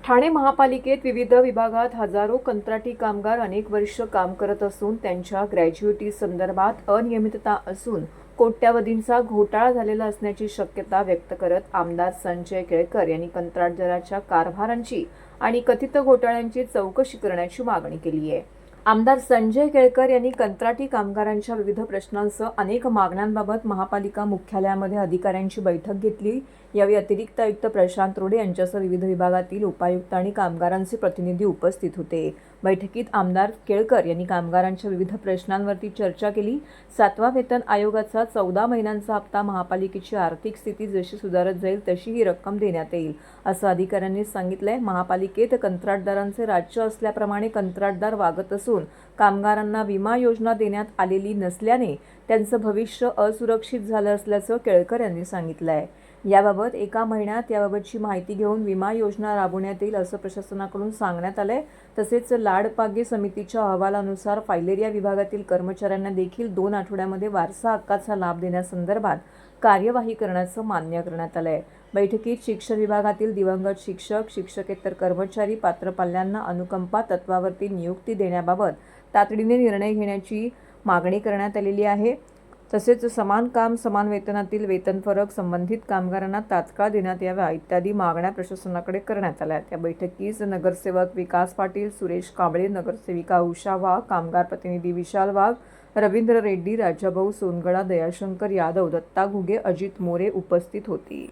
ठाणे महापालिकेत विविध विभागात हजारो कंत्राटी कामगार अनेक वर्ष काम करत असून त्यांच्या ग्रॅज्युइटी संदर्भात अनियमितता असून कोट्यावधींचा घोटाळा झालेला असण्याची शक्यता व्यक्त करत आमदार संजय केळकर यांनी कंत्राटदाराच्या कारभारांची आणि कथित घोटाळ्यांची चौकशी करण्याची मागणी केली आहे। आमदार संजय केळकर यांनी कंत्राटी कामगारांच्या विविध प्रश्नांसह अनेक मागण्यांबाबत महापालिका मुख्यालयामध्ये अधिकाऱ्यांची बैठक घेतली। यावेळी अतिरिक्त आयुक्त प्रशांत रोडे यांच्यासह विविध विभागातील उपायुक्त आणि कामगारांचे प्रतिनिधी उपस्थित होते। बैठकीत आमदार केळकर यांनी कामगारांच्या विविध प्रश्नांवरती चर्चा केली। 7वा वेतन आयोगाचा 14 महिन्यांचा हप्ता महापालिकेची आर्थिक स्थिती जशी सुधारत जाईल तशी ही रक्कम देण्यात येईल असं अधिकाऱ्यांनी सांगितलंय। महापालिकेत कंत्राटदारांचे राज्य असल्याप्रमाणे कंत्राटदार वागत असून कामगारांना विमा योजना देण्यात आलेली नसल्याने त्यांचं भविष्य असुरक्षित झालं असल्याचं केळकर यांनी सांगितलंय। याबाबत एका महिन्यात याबाबतची माहिती घेऊन विमा योजना राबवण्यात येईल असं प्रशासनाकडून सांगण्यात आलंय। तसेच लाडपागे समितीच्या अहवालानुसार फायलेरिया विभागातील कर्मचाऱ्यांना देखील 2 आठवड्यामध्ये वारसा हक्काचा लाभ देण्यासंदर्भात कार्यवाही करण्याचं मान्य करण्यात आलंय। बैठकीत शिक्षण विभागातील दिवंगत शिक्षक, शिक्षकेतर कर्मचारी पात्र पाल्यांना अनुकंपा तत्वावरती नियुक्ती देण्याबाबत तातडीने निर्णय घेण्याची मागणी करण्यात आलेली आहे। तसेच समान काम समान वेतनातील वेतन फरक संबंधित कामगारांना तात्काळ देण्यात यावा इत्यादी मागण्या प्रशासनाकडे करण्यात आल्या। त्या बैठकीस नगरसेवक विकास पाटील, सुरेश कांबळे, नगरसेविका उषा वाघ, कामगार प्रतिनिधी विशाल वाघ, रवींद्र रेड्डी, राजाभाऊ सोनगडा, दयाशंकर यादव, दत्ता घुगे, अजित मोरे उपस्थित होती।